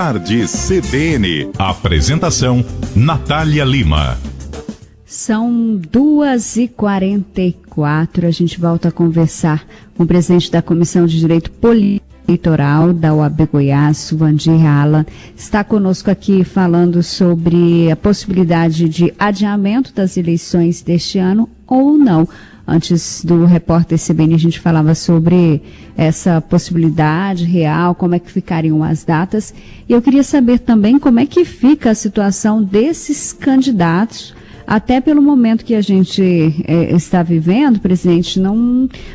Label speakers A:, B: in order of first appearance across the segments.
A: Tarde CBN. Apresentação, Natália Lima.
B: São 2h44, a gente volta a conversar com o presidente da Comissão de Direito Eleitoral da OAB Goiás, Vandir Alan. Está conosco aqui falando sobre a possibilidade de adiamento das eleições deste ano ou não. Antes do repórter CBN, a gente falava sobre essa possibilidade real, como é que ficariam as datas. E eu queria saber também como é que fica a situação desses candidatos, até pelo momento que a gente está vivendo, presidente,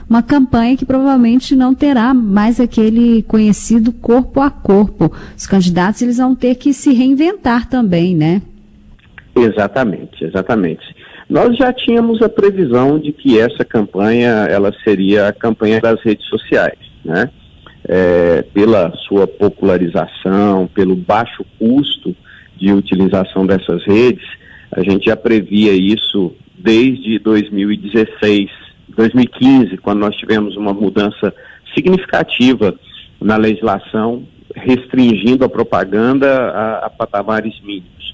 B: uma campanha que provavelmente não terá mais aquele conhecido corpo a corpo. Os candidatos, eles vão ter que se reinventar também, né?
C: Exatamente. Nós já tínhamos a previsão de que essa campanha, ela seria a campanha das redes sociais, né? Pela sua popularização, pelo baixo custo de utilização dessas redes, a gente já previa isso desde 2015, quando nós tivemos uma mudança significativa na legislação, restringindo a propaganda a patamares mínimos.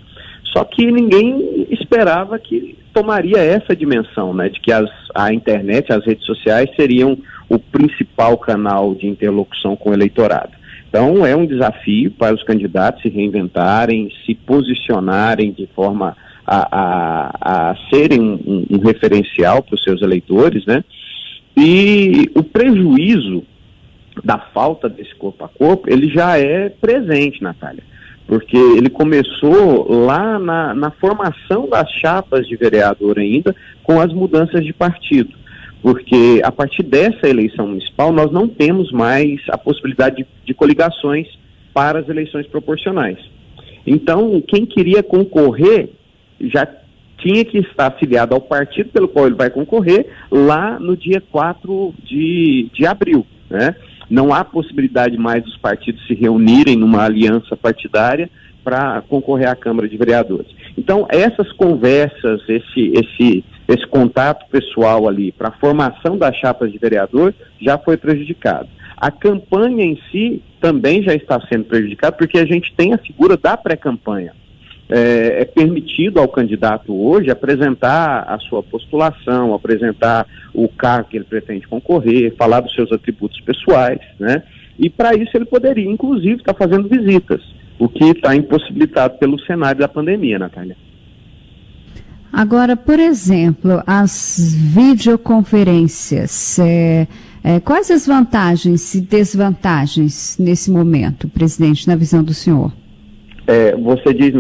C: Só que ninguém esperava que tomaria essa dimensão, né, de que a internet, as redes sociais seriam o principal canal de interlocução com o eleitorado. Então é um desafio para os candidatos se reinventarem, se posicionarem de forma a serem um referencial para os seus eleitores, né? E o prejuízo da falta desse corpo a corpo, ele já é presente, Natália, porque ele começou lá na formação das chapas de vereador ainda, com as mudanças de partido, porque a partir dessa eleição municipal nós não temos mais a possibilidade de coligações para as eleições proporcionais. Então, quem queria concorrer já tinha que estar afiliado ao partido pelo qual ele vai concorrer lá no dia 4 de abril, né? Não há possibilidade mais dos partidos se reunirem numa aliança partidária para concorrer à Câmara de Vereadores. Então, essas conversas, esse contato pessoal ali para a formação das chapas de vereador já foi prejudicado. A campanha em si também já está sendo prejudicada, porque a gente tem a figura da pré-campanha. É permitido ao candidato hoje apresentar a sua postulação, apresentar o cargo que ele pretende concorrer, falar dos seus atributos pessoais, né? E para isso ele poderia, inclusive, estar fazendo visitas, o que está impossibilitado pelo cenário da pandemia, Natália.
B: Agora, por exemplo, as videoconferências, quais as vantagens e desvantagens nesse momento, presidente, na visão do senhor?
C: Você diz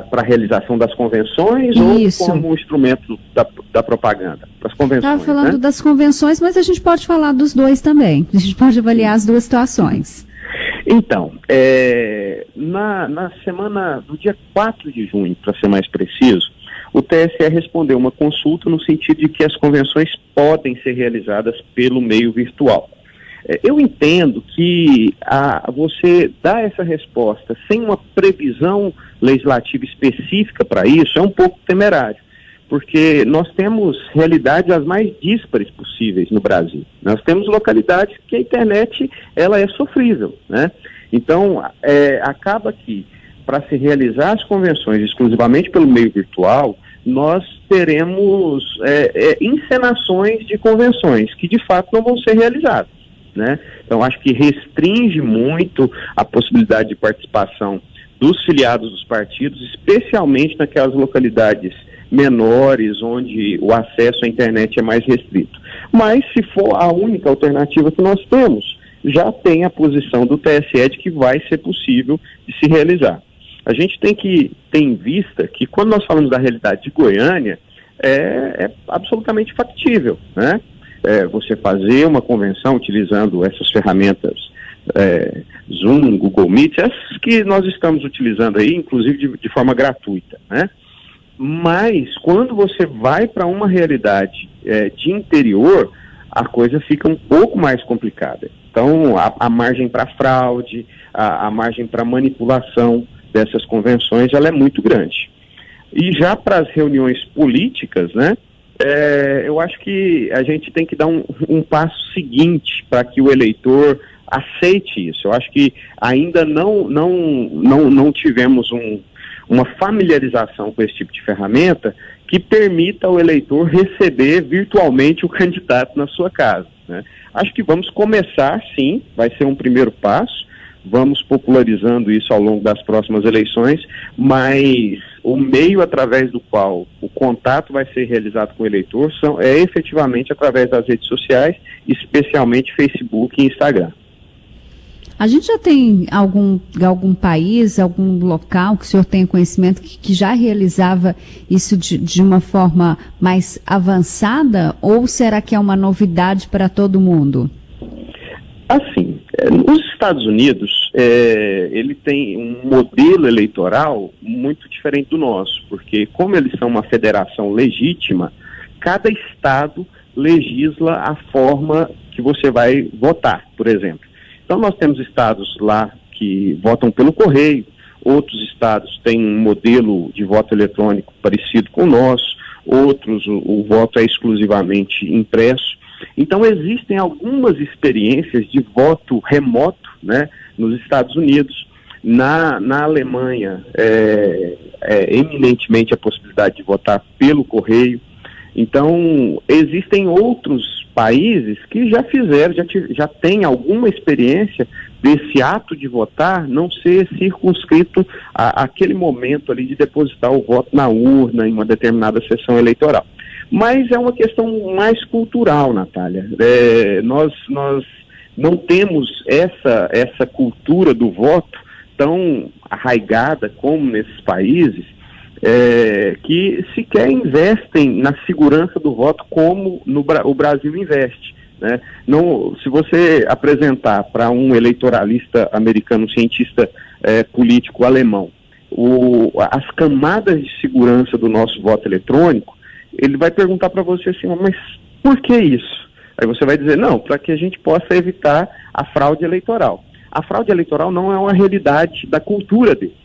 C: para a realização das convenções
B: Isso.
C: Ou como instrumento da propaganda? Para as convenções,
B: estava falando,
C: né?
B: das convenções, mas a gente pode falar dos dois também. A gente pode avaliar as duas situações.
C: Então, na semana do dia 4 de junho, para ser mais preciso, o TSE respondeu uma consulta no sentido de que as convenções podem ser realizadas pelo meio virtual. Eu entendo que você dar essa resposta sem uma previsão legislativa específica para isso é um pouco temerário, porque nós temos realidades as mais díspares possíveis no Brasil. Nós temos localidades que a internet ela é sofrível, né? Então, acaba que para se realizar as convenções exclusivamente pelo meio virtual, nós teremos encenações de convenções que de fato não vão ser realizadas, né? Então, acho que restringe muito a possibilidade de participação dos filiados dos partidos, especialmente naquelas localidades menores, onde o acesso à internet é mais restrito. Mas, se for a única alternativa que nós temos, já tem a posição do TSE de que vai ser possível de se realizar. A gente tem que ter em vista que, quando nós falamos da realidade de Goiânia, é absolutamente factível, né? Você fazer uma convenção utilizando essas ferramentas Zoom, Google Meet, essas que nós estamos utilizando aí, inclusive de forma gratuita, né? Mas quando você vai para uma realidade de interior, a coisa fica um pouco mais complicada. Então, a margem para fraude, a margem para manipulação dessas convenções, ela é muito grande. E já para as reuniões políticas, né? Eu acho que a gente tem que dar um passo seguinte para que o eleitor aceite isso. Eu acho que ainda não tivemos uma familiarização com esse tipo de ferramenta que permita ao eleitor receber virtualmente o candidato na sua casa, né? Acho que vamos começar, sim, vai ser um primeiro passo, vamos popularizando isso ao longo das próximas eleições, mas o meio através do qual o contato vai ser realizado com o eleitor é efetivamente através das redes sociais, especialmente Facebook e Instagram.
B: A gente já tem algum país, algum local que o senhor tenha conhecimento que já realizava isso de uma forma mais avançada, ou será que é uma novidade para todo mundo?
C: Assim, nos Estados Unidos, ele tem um modelo eleitoral muito diferente do nosso, porque como eles são uma federação legítima, cada estado legisla a forma que você vai votar, por exemplo. Então nós temos estados lá que votam pelo correio, outros estados têm um modelo de voto eletrônico parecido com o nosso, outros o voto é exclusivamente impresso. Então existem algumas experiências de voto remoto, né, nos Estados Unidos. Na Alemanha, eminentemente a possibilidade de votar pelo correio. Então, existem outros países que já fizeram, já têm alguma experiência desse ato de votar não ser circunscrito àquele momento ali de depositar o voto na urna em uma determinada sessão eleitoral. Mas é uma questão mais cultural, Natália. Nós não temos essa cultura do voto tão arraigada como nesses países, que sequer investem na segurança do voto como o Brasil investe, né? Se você apresentar para um eleitoralista americano, um cientista político alemão, as camadas de segurança do nosso voto eletrônico, ele vai perguntar para você assim, mas por que isso? Aí você vai dizer, não, para que a gente possa evitar a fraude eleitoral. A fraude eleitoral não é uma realidade da cultura deles,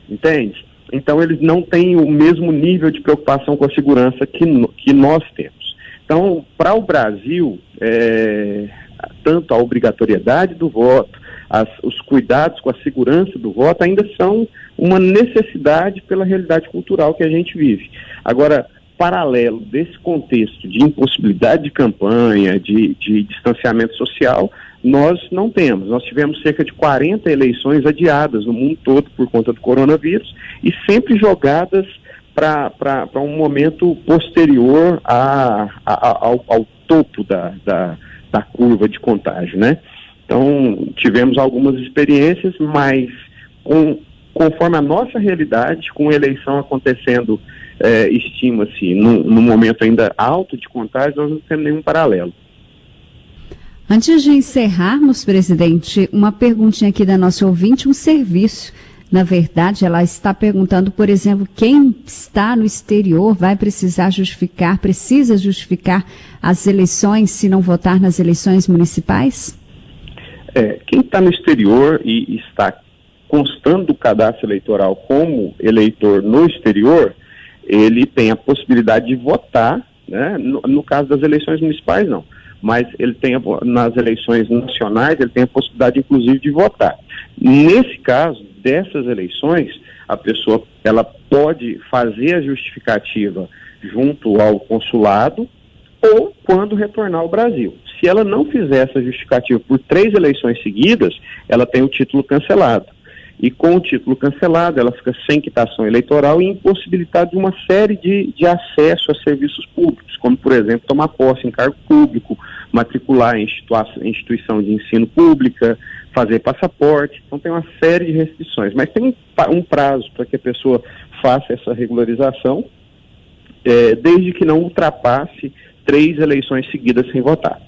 C: entende? Então eles não têm o mesmo nível de preocupação com a segurança que nós temos. Então, para o Brasil, tanto a obrigatoriedade do voto, os cuidados com a segurança do voto ainda são uma necessidade pela realidade cultural que a gente vive. Agora, paralelo desse contexto de impossibilidade de campanha, de distanciamento social, nós não temos. Nós tivemos cerca de 40 eleições adiadas no mundo todo por conta do coronavírus e sempre jogadas para um momento posterior ao topo da curva de contágio, né? Então, tivemos algumas experiências, mas conforme a nossa realidade, com a eleição acontecendo, estima-se, num momento ainda alto de contágio, nós não temos nenhum paralelo.
B: Antes de encerrarmos, presidente, uma perguntinha aqui da nossa ouvinte, um serviço. Na verdade, ela está perguntando, por exemplo, quem está no exterior precisa justificar as eleições se não votar nas eleições municipais?
C: Quem está no exterior e está constando do cadastro eleitoral como eleitor no exterior, ele tem a possibilidade de votar, né? No caso das eleições municipais, não. Mas ele tem, nas eleições nacionais, ele tem a possibilidade, inclusive, de votar. Nesse caso, dessas eleições, a pessoa ela pode fazer a justificativa junto ao consulado ou quando retornar ao Brasil. Se ela não fizer essa justificativa por 3 eleições seguidas, ela tem o título cancelado. E com o título cancelado, ela fica sem quitação eleitoral e impossibilitada de uma série de acesso a serviços públicos, como, por exemplo, tomar posse em cargo público, matricular em instituição de ensino pública, fazer passaporte. Então tem uma série de restrições, mas tem um prazo para que a pessoa faça essa regularização, desde que não ultrapasse 3 eleições seguidas sem votar.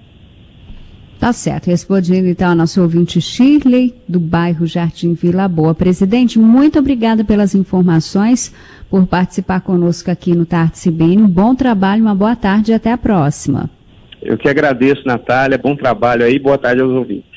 B: Tá certo. Respondendo então a nosso ouvinte Shirley, do bairro Jardim Vila Boa. Presidente, muito obrigada pelas informações, por participar conosco aqui no Tarde CBN. Um bom trabalho, uma boa tarde e até a próxima.
C: Eu que agradeço, Natália. Bom trabalho aí, boa tarde aos ouvintes.